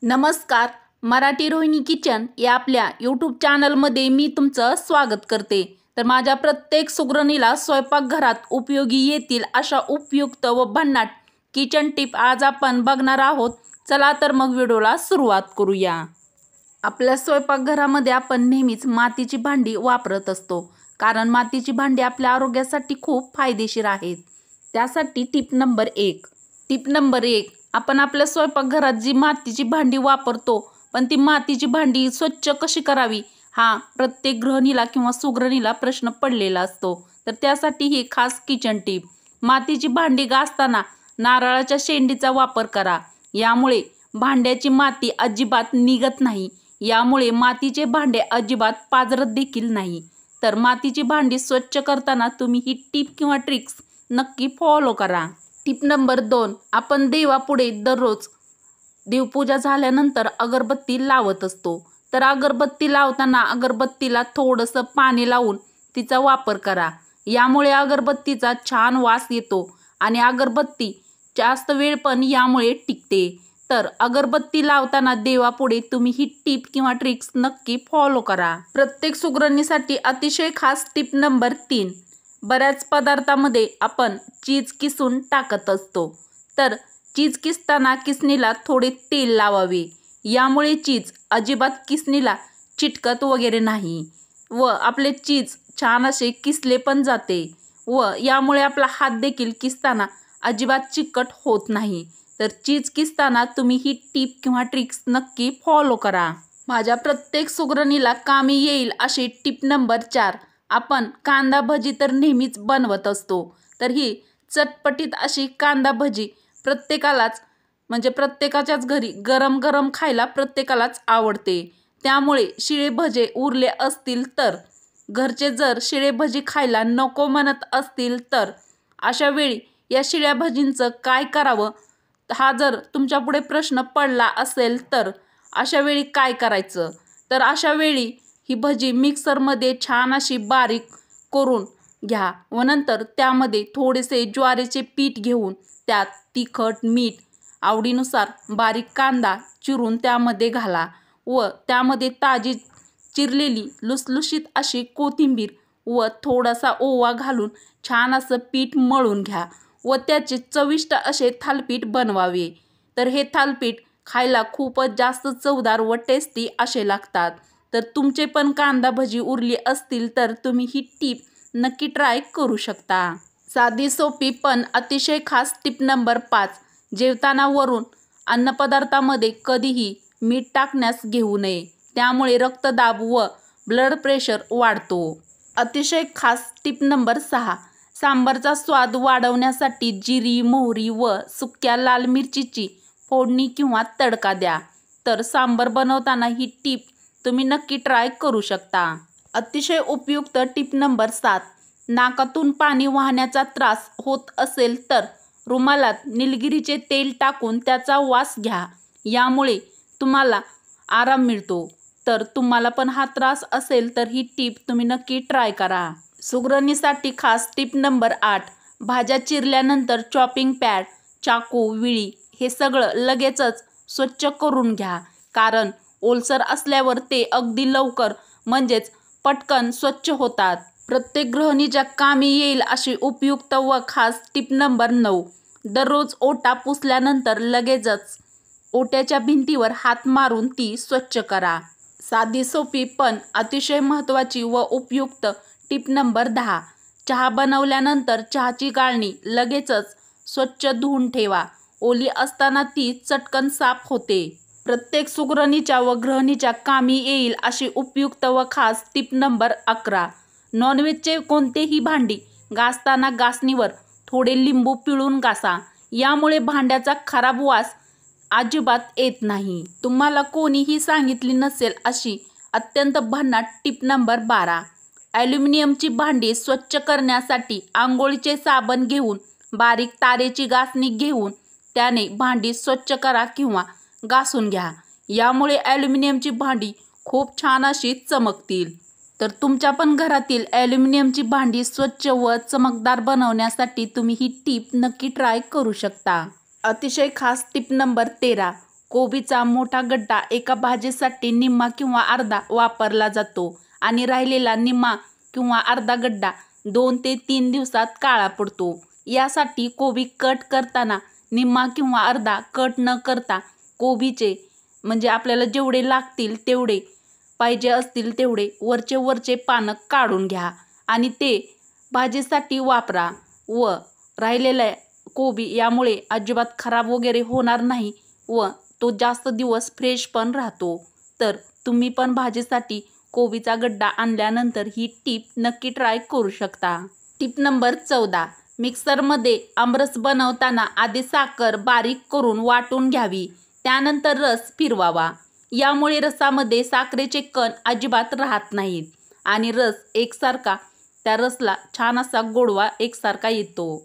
नमस्कार. मराठी रोहिणी किचन या आपल्या यूट्यूब चॅनलमध्ये मी तुमचं स्वागत करते. तर माझ्या प्रत्येक सुगरणीला स्वयंपाकघरात उपयोगी येतील अशा उपयुक्त व भन्नाट किचन टिप आज आपण बघणार आहोत. चला तर मग व्हिडिओला सुरुवात करूया. आपल्या स्वयंपाकघरामध्ये आपण नेहमीच मातीची भांडी वापरत असतो, कारण मातीची भांडी आपल्या आरोग्यासाठी खूप फायदेशीर आहेत. त्यासाठी टिप नंबर 1. आपण आपल्या स्वयंपाकघरात जी मातीची भांडी वापरतो, पण ती मातीची भांडी स्वच्छ कशी करावी हा प्रत्येक गृहिणीला किंवा सुगरणीला प्रश्न पडलेला असतो. तर त्यासाठी ही खास किचन टिप. मातीची भांडी घासताना नारळाच्या शेंडीचा वापर करा. यामुळे भांड्याची माती अजिबात निघत नाही. यामुळे मातीचे भांडे अजिबात पाझरत देखील नाही. तर मातीची भांडी स्वच्छ करताना तुम्ही ही टिप किंवा ट्रिक्स नक्की फॉलो करा. Tip number 2. आपण देवापुढे दररोज देवपूजा झाल्यानंतर अगरबत्ती लावत असतो. तर अगरबत्ती लावताना अगरबत्तीला थोडंसं पाणी लावून तिचा वापर करा. यामुळे अगरबत्तीचा छान वास येतो आणि अगरबत्ती जास्त वेळ पण यामुळे टिकते. तर अगरबत्ती लावताना देवापुढे तुम्ही ही टिप किंवा ट्रिक्स नक्की फॉलो करा. प्रत्येक सुगरणीसाठी अतिशय खास टिप नंबर 3. बऱ्याच पदार्थामध्ये आपण चीज किसून टाकत असतो. तर चीज किसताना किसणीला थोडे तेल लावावे. यामुळे चीज अजिबात किसणीला चिटकत वगैरे नाही व आपले चीज छान असे किसले पण जाते व यामुळे आपला हात देखील किसताना अजिबात चिकट होत नाही. तर चीज किसताना तुम्ही ही टिप किंवा ट्रिक्स नक्की फॉलो करा. माझ्या प्रत्येक सुगरणीला कामी येईल अशी टिप नंबर 4. आपण कांदा भजी तर नेहमीच बनवत असतो. तर ही चटपटीत अशी कांदा भजी प्रत्येकालाच प्रत्येकाच्याच घरी गरम गरम खायला प्रत्येकालाच आवडते. त्यामुळे शिळे भजे उरले असतील तर घरचे जर शिळे भजी खायला नको म्हणत असतील तर अशा वेळी या शिळ्या भजींचं काय करावं हा जर तुमच्यापुढे प्रश्न पडला असेल तर अशा वेळी काय करायचं. तर अशा वेळी ही भजी मिक्सरमध्ये छान अशी बारीक करून घ्या व नंतर त्यामध्ये थोडेसे ज्वारीचे पीठ घेऊन त्यात तिखट, मीठ, आवडीनुसार बारीक कांदा चिरून त्यामध्ये घाला व त्यामध्ये ताजी चिरलेली लुसलुशीत अशी कोथिंबीर व थोडासा ओवा घालून छान असं पीठ मळून घ्या व त्याचे चविष्ट असे थालीपीठ बनवावे. तर हे थालीपीठ खायला खूपच जास्त चवदार व टेस्टी असे लागतात. तर तुमचे पण कांदा भजी उरली असतील तर तुम्ही ही टिप नक्की ट्राय करू शकता. साधी सोपी पण अतिशय खास टिप नंबर 5. जेवताना वरून अन्नपदार्थामध्ये कधीही मीठ टाकण्यास घेऊ नये. त्यामुळे रक्तदाब व ब्लड प्रेशर वाढतो. अतिशय खास टिप नंबर 6. सांबारचा स्वाद वाढवण्यासाठी जिरी, मोहरी व सुक्या लाल मिरचीची फोडणी किंवा तडका द्या. तर सांबार बनवताना ही टिप तुम्ही नक्की ट्राय करू शकता. अतिशय उपयुक्त टिप नंबर 7. नाकातून पाणी वाहण्याचा त्रास होत असेल तर रुमालात निलगिरीचे तेल टाकून त्याचा वास घ्या. यामुळे तुम्हाला आराम मिळतो. तर तुम्हाला पण हा त्रास असेल तर ही टिप तुम्ही नक्की ट्राय करा. सुगरणीसाठी खास टिप नंबर 8. भाज्या चिरल्यानंतर चॉपिंग पॅड, चाकू, विळी हे सगळं लगेचच स्वच्छ करून घ्या. कारण ओलसर असल्यावर ते अगदी लवकर पटकन स्वच्छ होतात. प्रत्येक गृहिणीच्या कामी येईल अशी उपयुक्त व खास टिप नंबर 9. दररोज ओटा पुसल्यानंतर लगेचच ओट्याच्या भिंतीवर हात मारून ती स्वच्छ करा. साधी सोपी पण अतिशय महत्त्वाची व उपयुक्त टिप नंबर 10. चहा बनवल्यानंतर चहाची गाळणी लगेचच स्वच्छ धुवून ठेवा. ओली असताना ती चटकन साफ होते. प्रत्येक सुगरणीच्या व गृहिणीच्या कामी येईल अशी उपयुक्त व खास टिप नंबर 11. नॉनव्हेजचे कोणतेही भांडी घासताना घासणीवर थोडे लिंबू पिळून घासा. यामुळे भांड्याचा खराब वास अजिबात येत नाही. तुम्हाला कोणीही सांगितली नसेल अशी अत्यंत भन्नाट टिप नंबर 12. ॲल्युमिनियमची भांडी स्वच्छ करण्यासाठी आंघोळीचे साबण घेऊन बारीक तारेची घासणी घेऊन त्याने भांडी स्वच्छ करा किंवा घासून घ्या. यामुळे ॲल्युमिनियमची भांडी खूप छान अशी चमकतील. तर तुमच्या पण घरातील ॲल्युमिनियमची भांडी स्वच्छ व चमकदार बनवण्यासाठी तुम्ही ही टिप नक्की ट्राय करू शकता. अतिशय खास टिप नंबर 13. कोबीचा मोठा गड्डा एका भाजीसाठी निम्मा किंवा अर्धा वापरला जातो आणि राहिलेला निम्मा किंवा अर्धा गड्डा 2 ते 3 दिवसात काळा पडतो. यासाठी कोबी कट करताना निम्मा किंवा अर्धा कट न करता कोबीचे म्हणजे आपल्याला जेवढे लागतील तेवढे पाहिजे असतील तेवढे वरचे पानं काढून घ्या आणि ते भाजीसाठी वापरा व राहिलेला कोबी यामुळे अजिबात खराब वगैरे होणार नाही व तो जास्त दिवस फ्रेश पण राहतो. तर तुम्ही पण भाजीसाठी कोबीचा गड्डा आणल्यानंतर ही टीप नक्की ट्राय करू शकता. टीप नंबर 14. मिक्सरमध्ये आमरस बनवताना आधी साखर बारीक करून वाटून घ्यावी, त्यानंतर रस फिरवावा. यामुळे रसामध्ये साखरेचे कण अजिबात राहत नाहीत आणि रस एकसारखा त्या रसला छान असा गोडवा एकसारखा येतो.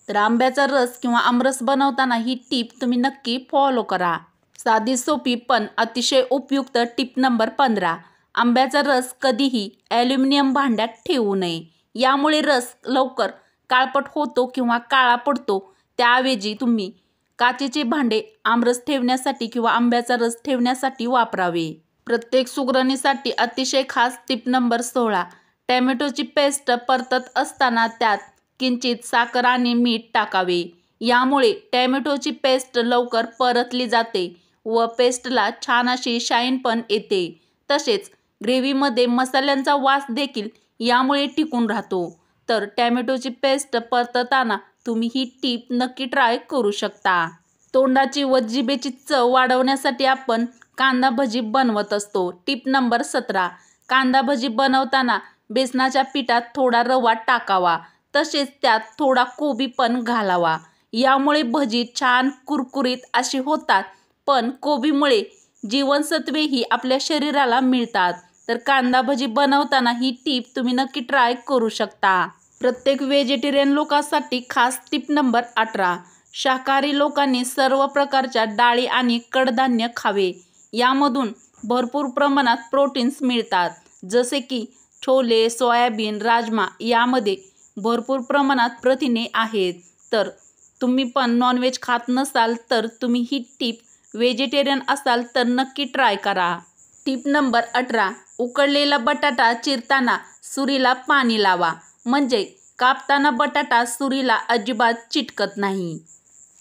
तर आंब्याचा रस किंवा आमरस बनवताना ही टीप तुम्ही नक्की फॉलो करा. साधी सोपी पण अतिशय उपयुक्त टीप नंबर 15. आंब्याचा रस कधीही ॲल्युमिनियम भांड्यात ठेवू नये. यामुळे रस लवकर काळपट होतो किंवा काळा पडतो. त्याऐवजी तुम्ही काचेचे भांडे आमरस ठेवण्यासाठी किंवा आंब्याचा रस ठेवण्यासाठी वापरावे. प्रत्येक सुगरणीसाठी अतिशय खास टीप नंबर 16. टॅमॅटोची पेस्ट परतत असताना त्यात किंचित साखर आणि मीठ टाकावे. यामुळे टॅमॅटोची पेस्ट लवकर परतली जाते व पेस्टला छान अशी शाईन पण येते. तसेच ग्रेव्हीमध्ये मसाल्यांचा वास देखील यामुळे टिकून राहतो. तर टॅमॅटोची पेस्ट परतताना तुम्ही ही टीप नक्की ट्राय करू शकता. तोंडाची व जिभेची चव वाढवण्यासाठी आपण कांदा भजी बनवत असतो. टीप नंबर 17. कांदा भजी बनवताना बेसनाच्या पिठात थोडा रवा टाकावा, तसेच त्यात थोडा कोबी पण घालावा. यामुळे भजी छान कुरकुरीत अशी होतात, पण कोबीमुळे जीवनसत्वेही आपल्या शरीराला मिळतात. तर कांदा भजी बनवताना ही टीप तुम्ही नक्की ट्राय करू शकता. प्रत्येक व्हेजिटेरियन लोकांसाठी खास टीप नंबर 18. शाकाहारी लोकांनी सर्व प्रकारच्या डाळी आणि कडधान्य खावे. यामधून भरपूर प्रमाणात प्रोटीन्स मिळतात, जसे की छोले, सोयाबीन, राजमा यामध्ये भरपूर प्रमाणात प्रथिने आहेत. तर तुम्ही पण नॉनव्हेज खात नसाल तर तुम्ही ही टीप व्हेजिटेरियन असाल तर नक्की ट्राय करा. टीप नंबर 18. उकडलेला बटाटा चिरताना सुरीला पाणी लावा, म्हणजे कापताना बटाटा सुरीला अजिबात चिटकत नाही.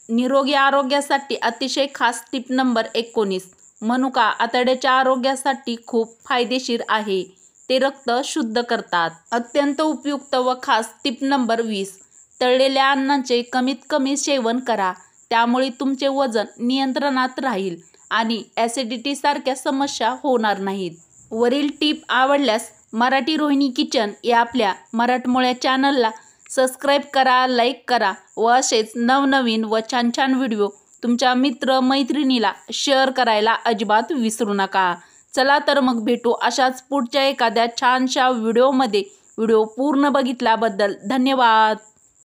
निरोगी आरोग्यासाठी अतिशय खास टीप नंबर 19. मनुका आतड्याच्या आरोग्यासाठी खूप फायदेशीर आहे. ते रक्त शुद्ध करतात. अत्यंत उपयुक्त व खास टीप नंबर 20. तळलेल्या अन्नाचे कमीत कमी सेवन करा. त्यामुळे तुमचे वजन नियंत्रणात राहील आणि ॲसिडिटी सारख्या समस्या होणार नाहीत. वरील टीप आवडल्यास मराठी रोहिणी किचन या आपल्या मराठमोळ्या चॅनलला सबस्क्राईब करा, लाईक करा व असेच नवनवीन व छान छान व्हिडिओ तुमच्या मित्र मैत्रिणीला शेअर करायला अजिबात विसरू नका. चला तर मग भेटू अशाच पुढच्या एखाद्या छानशा व्हिडिओमध्ये. व्हिडिओ पूर्ण बघितल्याबद्दल धन्यवाद.